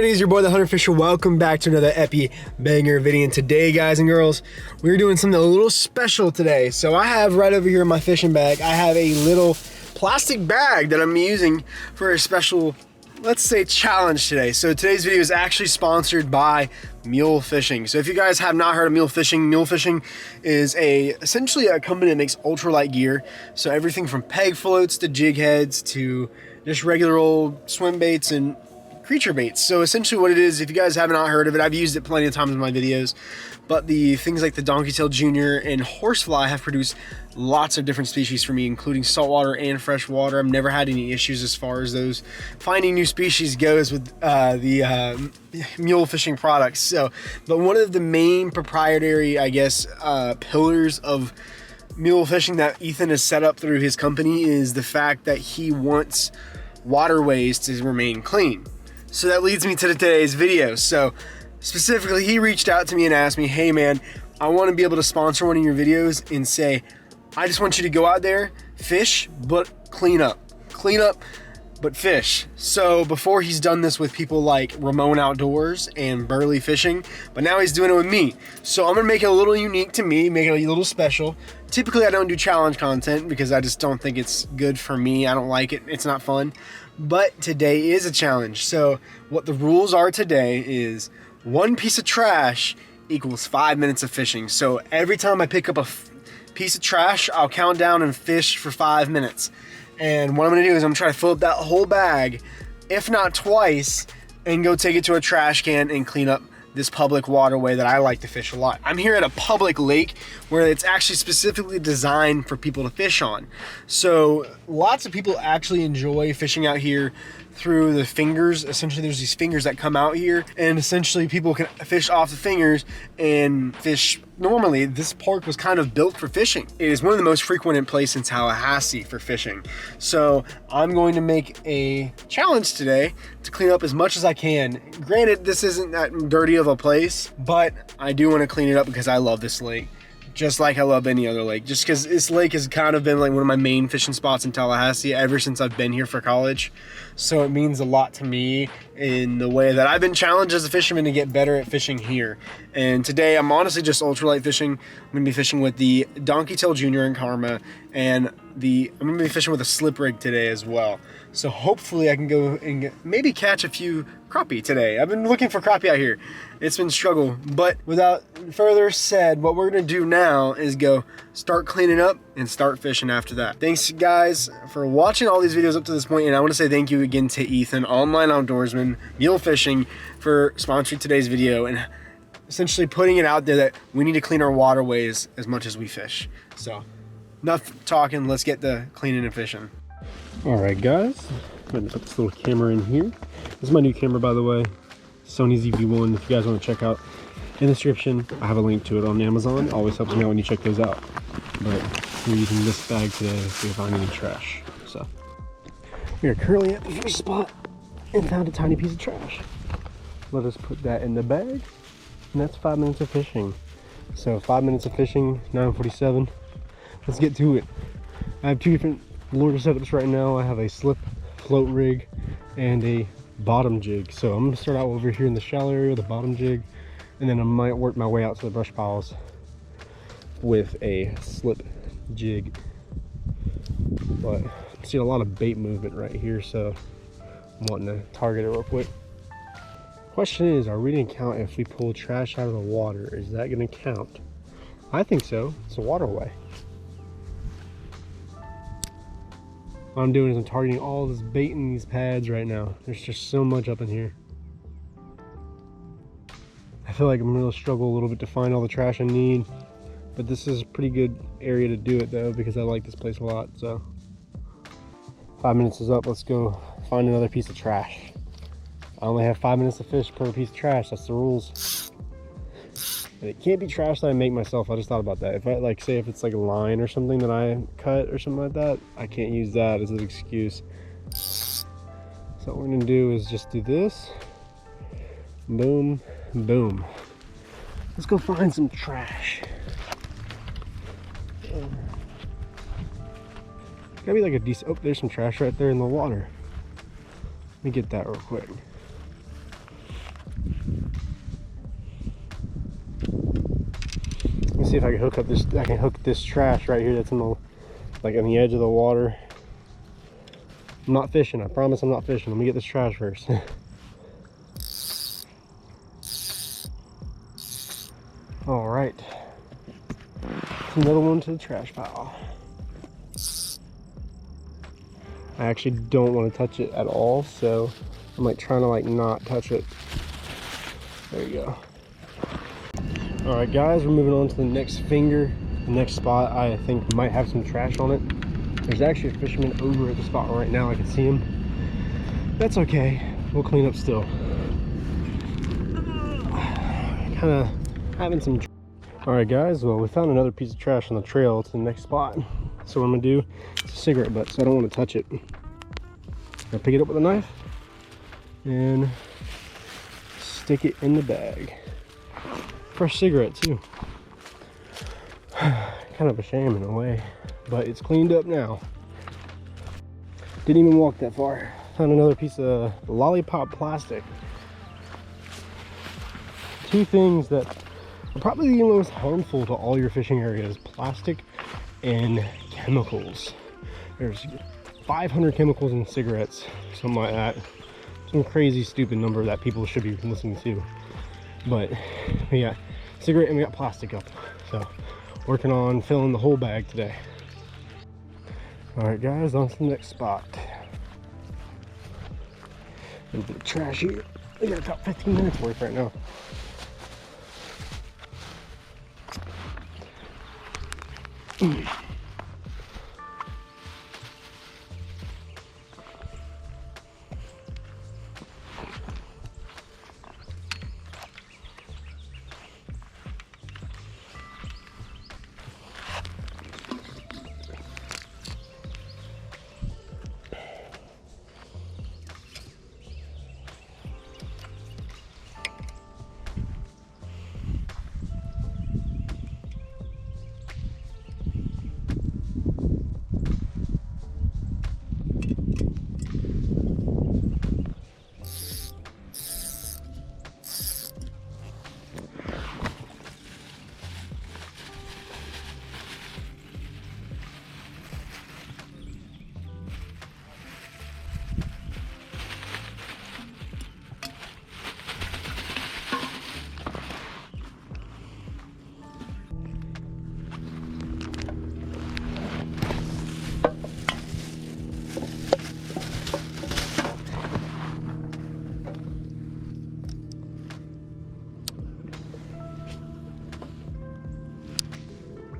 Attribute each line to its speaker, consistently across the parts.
Speaker 1: It is your boy, the Hunter Fisher. Welcome back to another epi banger video. And today, guys and girls, we're doing something a little special today. So I have right over here in my fishing bag, I have a little plastic bag that I'm using for a special, let's say, challenge today. So today's video is actually sponsored by Mule Fishing. So if you guys have not heard of Mule Fishing is essentially a company that makes ultralight gear. So everything from peg floats to jig heads to just regular old swim baits and creature baits. So essentially what it is, if you guys have not heard of it, I've used it plenty of times in my videos, but the things like the Donkey-tailed Junior and horsefly have produced lots of different species for me, including saltwater and freshwater. I've never had any issues as far as those finding new species goes with the mule fishing products. So, but one of the main proprietary, I guess, pillars of mule fishing that Ethan has set up through his company is the fact that he wants waterways to remain clean. So that leads me to today's video. So specifically, he reached out to me and asked me, hey man, I want to be able to sponsor one of your videos and say, I just want you to go out there, fish, but clean up, but fish. So before, he's done this with people like Ramon Outdoors and Burley Fishing, but now he's doing it with me. So I'm gonna make it a little unique to me, make it a little special. Typically I don't do challenge content because I just don't think it's good for me. I don't like it, it's not fun. But today is a challenge. So what the rules are today is 1 piece of trash equals 5 minutes of fishing. So every time I pick up a piece of trash, I'll count down and fish for 5 minutes. And what I'm gonna do is I'm gonna try to fill up that whole bag, if not twice, and go take it to a trash can and clean up this public waterway that I like to fish a lot. I'm here at a public lake where it's actually specifically designed for people to fish on. So lots of people actually enjoy fishing out here through the fingers. Essentially there's these fingers that come out here, and essentially people can fish off the fingers and fish normally. This park was kind of built for fishing. It is one of the most frequented places in Tallahassee for fishing. So I'm going to make a challenge today to clean up as much as I can. Granted, this isn't that dirty of a place, but I do want to clean it up because I love this lake. Just like I love any other lake, just because this lake has kind of been like one of my main fishing spots in Tallahassee ever since I've been here for college. So it means a lot to me in the way that I've been challenged as a fisherman to get better at fishing here. And today I'm honestly just ultralight fishing. I'm gonna be fishing with the Donkey-tailed Junior and Karma, and I'm gonna be fishing with a slip rig today as well. So hopefully I can go and maybe catch a few crappie today. I've been looking for crappie out here. It's been a struggle, but without further said, what we're gonna do now is go start cleaning up and start fishing after that. Thanks guys for watching all these videos up to this point, and I wanna say thank you again to Ethan, Online Outdoorsman, Mule Fishing, for sponsoring today's video and essentially putting it out there that we need to clean our waterways as much as we fish. So enough talking, let's get the cleaning and fishing. All right guys, I'm gonna put this little camera in here. This is my new camera, by the way, Sony ZV-1. If you guys want to check out, in the description I have a link to it on Amazon. It always helps me out when you check those out. But we're using this bag today to see if I find any trash. So we are currently at the fish spot and found a tiny piece of trash. Let us put that in the bag, and that's 5 minutes of fishing. So 5 minutes of fishing, 9:47. Let's get to it. I have two different lure setups right now. I have a slip float rig and a bottom jig. So I'm gonna start out over here in the shallow area with a bottom jig, and then I might work my way out to the brush piles with a slip jig. But I'm seeing a lot of bait movement right here, so I'm wanting to target it real quick. Question is, are we gonna count if we pull trash out of the water? Is that gonna count? I think so. It's a waterway. What I'm doing is I'm targeting all this bait in these pads right now. There's just so much up in here. I feel like I'm gonna struggle a little bit to find all the trash I need, but this is a pretty good area to do it though, because I like this place a lot. So 5 minutes is up. Let's go find another piece of trash. I only have 5 minutes to fish per piece of trash. That's the rules. And it can't be trash that I make myself. I just thought about that. If I say if it's like a line or something that I cut or something like that, I can't use that as an excuse. So what we're gonna do is just do this. Boom, boom. Let's go find some trash. Gotta be like a decent, oh, there's some trash right there in the water. Let me get that real quick. see if I can hook up this. I can hook this trash right here that's in the, like, on the edge of the water. I'm not fishing. I promise I'm not fishing. Let me get this trash first. All right. Another one to the trash pile. I actually don't want to touch it at all, so I'm like trying to like not touch it. There you go. All right, guys, we're moving on to the next finger. The next spot I think might have some trash on it. There's actually a fisherman over at the spot right now. I can see him. That's okay. We'll clean up still. Kind of having some. All right, guys. Well, we found another piece of trash on the trail to the next spot. So what I'm gonna do is a cigarette butt, so I don't want to touch it. I'll pick it up with a knife and stick it in the bag. Fresh cigarette too. Kind of a shame in a way, but it's cleaned up now. Didn't even walk that far. Found another piece of lollipop plastic. Two things that are probably the most harmful to all your fishing areas: plastic and chemicals. There's 500 chemicals in cigarettes, something like that. Some crazy stupid number that people should be listening to. But we got cigarette and we got plastic up, so working on filling the whole bag today. All right, guys, on to the next spot. A little bit of trash here. We got about 15 minutes worth right now.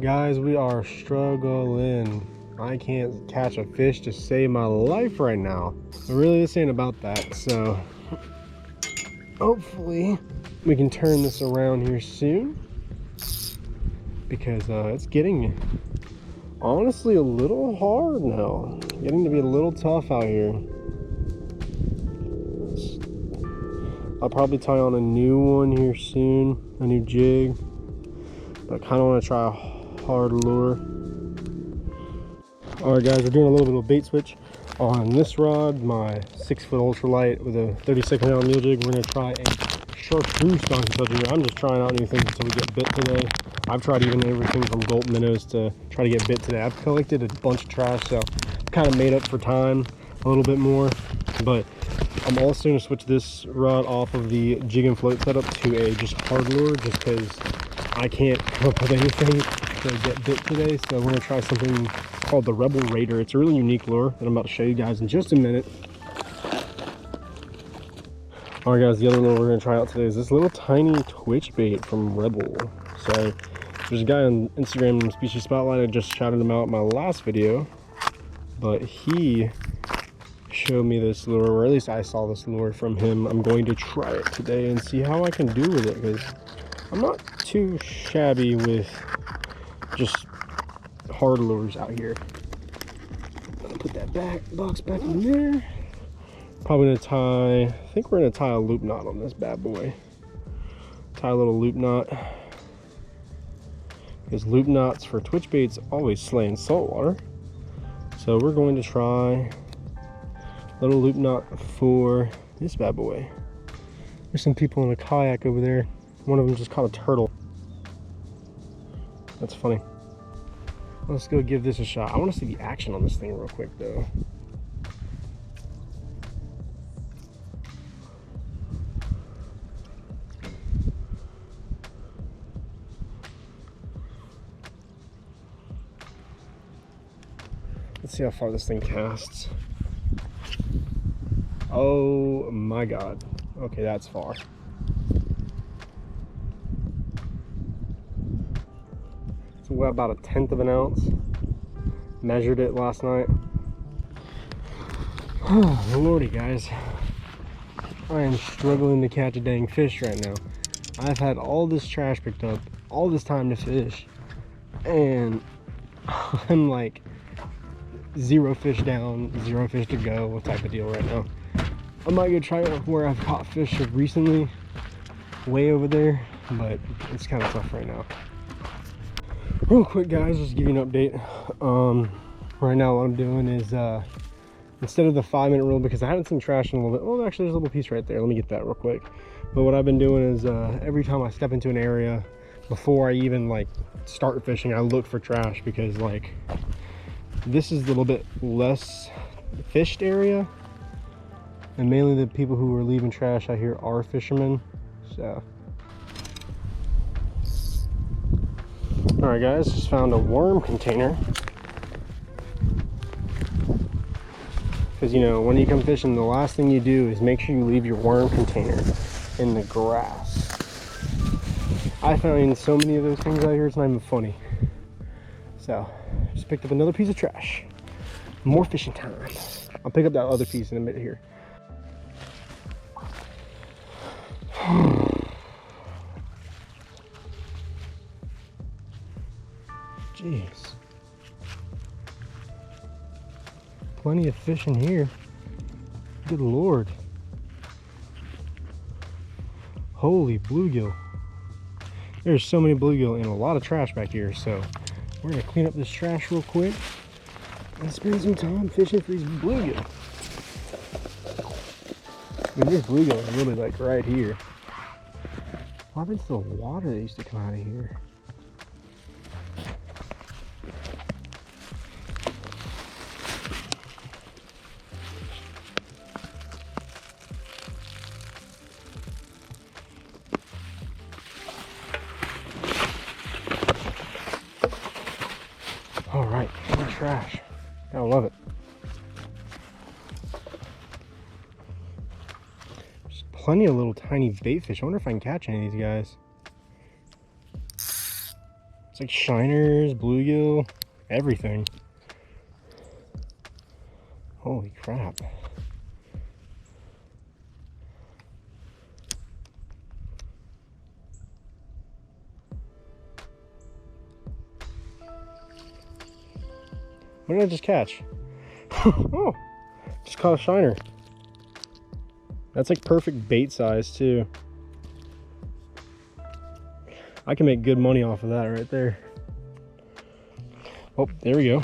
Speaker 1: Guys, we are struggling. I can't catch a fish to save my life right now. But really, this ain't about that. So hopefully we can turn this around here soon, because it's getting honestly a little hard now. Getting to be a little tough out here. I'll probably tie on a new one here soon, a new jig. But I kind of want to try a hard lure. All right, guys, we're doing a little bit of bait switch on this rod, my 6-foot ultralight with a 32nd round mule jig. We're gonna try a chartreuse donkey tail jig. I'm just trying out new things until we get bit today. I've tried even everything from gulp minnows to try to get bit today. I've collected a bunch of trash, so kind of made up for time a little bit more. But I'm also gonna switch this rod off of the jig and float setup to a just hard lure, just because I can't come up with anything to get bit today. So we're gonna try something called the Rebel Raider. It's a really unique lure that I'm about to show you guys in just a minute. All right, guys, the other lure we're gonna try out today is this little tiny twitch bait from Rebel. So there's a guy on Instagram, Species Spotlight. I just shouted him out in my last video, but he showed me this lure, or at least I saw this lure from him. I'm going to try it today and see how I can do with it, because I'm not too shabby with just hard lures out here. I'm gonna put that box back in there. Probably gonna tie, I think we're gonna tie a loop knot on this bad boy. Tie a little loop knot, because loop knots for twitch baits always slay in saltwater. So we're going to try a little loop knot for this bad boy. There's some people in a kayak over there. One of them just caught a turtle. That's funny. Let's go give this a shot. I want to see the action on this thing real quick though. Let's see how far this thing casts. Oh my God. Okay, that's far. It's about 1/10 of an ounce. Measured it last night. Oh, lordy, guys. I am struggling to catch a dang fish right now. I've had all this trash picked up, all this time to fish, and I'm like 0 fish down, 0 fish to go type of deal right now. I might go try it where I've caught fish recently, way over there, but it's kind of tough right now. Real quick, guys, just give you an update. Right now what I'm doing is instead of the 5-minute rule, because I haven't seen trash in a little bit. Oh, actually there's a little piece right there. Let me get that real quick. But what I've been doing is every time I step into an area, before I even like start fishing, I look for trash, because like this is a little bit less fished area, and mainly the people who are leaving trash out here are fishermen. So all right, guys, just found a worm container. Because, you know, when you come fishing, the last thing you do is make sure you leave your worm container in the grass. I found so many of those things out here, it's not even funny. So, just picked up another piece of trash. More fishing time. I'll pick up that other piece in a minute here. Jeez. Plenty of fish in here. Good Lord. Holy bluegill. There's so many bluegill and a lot of trash back here, so we're gonna clean up this trash real quick and spend some time fishing for these bluegill. I mean, this bluegill is really like right here. What happened to the water that used to come out of here? All right, more trash. Gotta love it. There's plenty of little tiny bait fish. I wonder if I can catch any of these guys. It's like shiners, bluegill, everything. Holy crap. What did I just catch? Oh, just caught a shiner. That's like perfect bait size too. I can make good money off of that right there. Oh, there we go.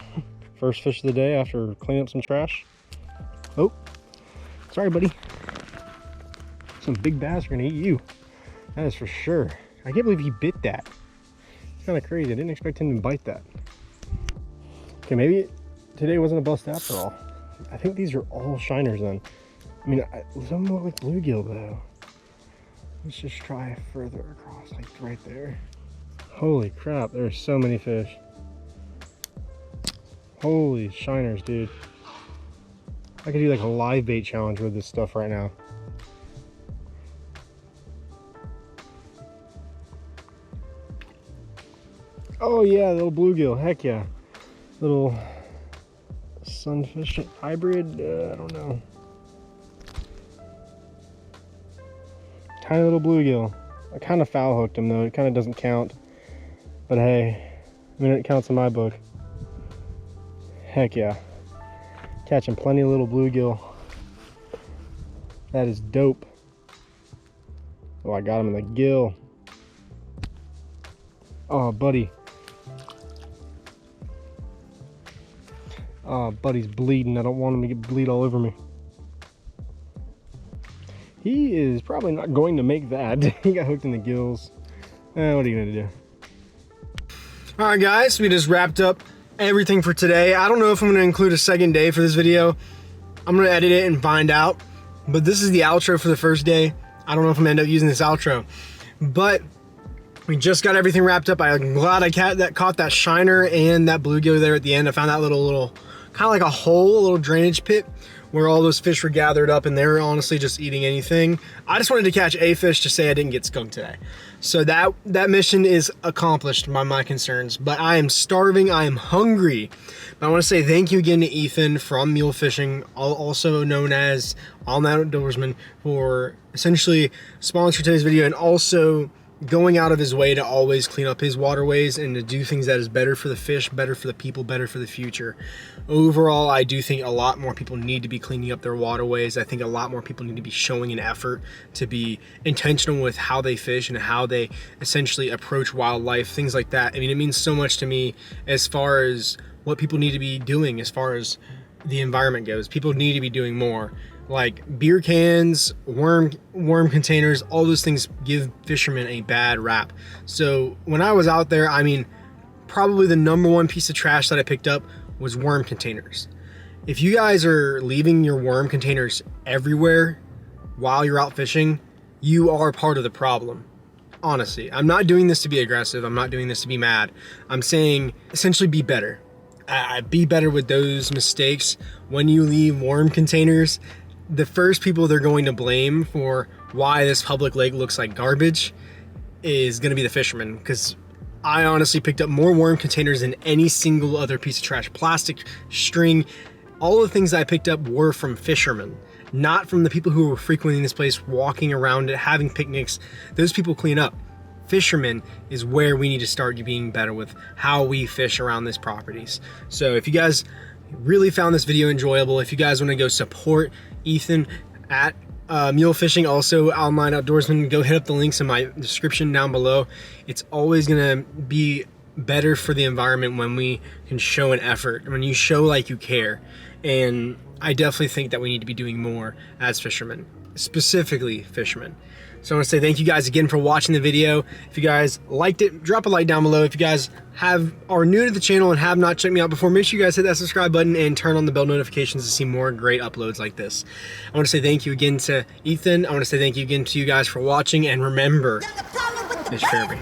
Speaker 1: First fish of the day after cleaning up some trash. Oh, sorry, buddy. Some big bass are gonna eat you. That is for sure. I can't believe he bit that. It's kind of crazy. I didn't expect him to bite that. Okay, maybe today wasn't a bust after all. I think these are all shiners then. I mean, some look like bluegill though. Let's just try further across, like right there. Holy crap, there's so many fish. Holy shiners, dude. I could do like a live bait challenge with this stuff right now. Oh yeah, little bluegill, heck yeah. Little sunfish hybrid, I don't know. Tiny little bluegill. I kind of foul hooked him though, it kind of doesn't count. But hey, I mean, it counts in my book. Heck yeah. Catching plenty of little bluegill. That is dope. Oh, I got him in the gill. Oh, buddy. Oh, buddy's bleeding. I don't want him to bleed all over me. He is probably not going to make that. He got hooked in the gills. What are you gonna do? All right, guys, we just wrapped up everything for today. I don't know if I'm gonna include a second day for this video. I'm gonna edit it and find out. But this is the outro for the first day. I don't know if I'm gonna end up using this outro. But we just got everything wrapped up. I'm glad I caught that shiner and that bluegill there at the end. I found that little kind of like a hole, a little drainage pit where all those fish were gathered up, and they were honestly just eating anything. I just wanted to catch a fish to say I didn't get skunked today. So that mission is accomplished by my concerns, but I am starving, I am hungry. But I want to say thank you again to Ethan from Mule Fishing, also known as All Night Outdoorsman, for essentially sponsoring today's video and also going out of his way to always clean up his waterways and to do things that is better for the fish, better for the people, better for the future. Overall, I do think a lot more people need to be cleaning up their waterways. I think a lot more people need to be showing an effort to be intentional with how they fish and how they essentially approach wildlife, things like that. I mean, it means so much to me as far as what people need to be doing as far as the environment goes. People need to be doing more. Like beer cans, worm containers, all those things give fishermen a bad rap. So when I was out there, I mean, probably the #1 piece of trash that I picked up was worm containers. If you guys are leaving your worm containers everywhere while you're out fishing, you are part of the problem. Honestly, I'm not doing this to be aggressive. I'm not doing this to be mad. I'm saying essentially be better. Be better with those mistakes. When you leave worm containers, the first people they're going to blame for why this public lake looks like garbage is going to be the fishermen, because I honestly picked up more worm containers than any single other piece of trash. Plastic, string, all the things I picked up were from fishermen, not from the people who were frequenting this place, walking around it, having picnics. Those people clean up. Fishermen is where we need to start being better with how we fish around these properties. So if you guys really found this video enjoyable, if you guys want to go support Ethan at Mule Fishing, also Online Outdoorsman, go hit up the links in my description down below. It's always gonna be better for the environment when we can show an effort, when you show like you care. And I definitely think that we need to be doing more as fishermen, specifically fishermen. So I want to say thank you guys again for watching the video. If you guys liked it, drop a like down below. If you guys are new to the channel and have not checked me out before, make sure you guys hit that subscribe button and turn on the bell notifications to see more great uploads like this. I want to say thank you again to Ethan. I want to say thank you again to you guys for watching, and remember, fish fairly.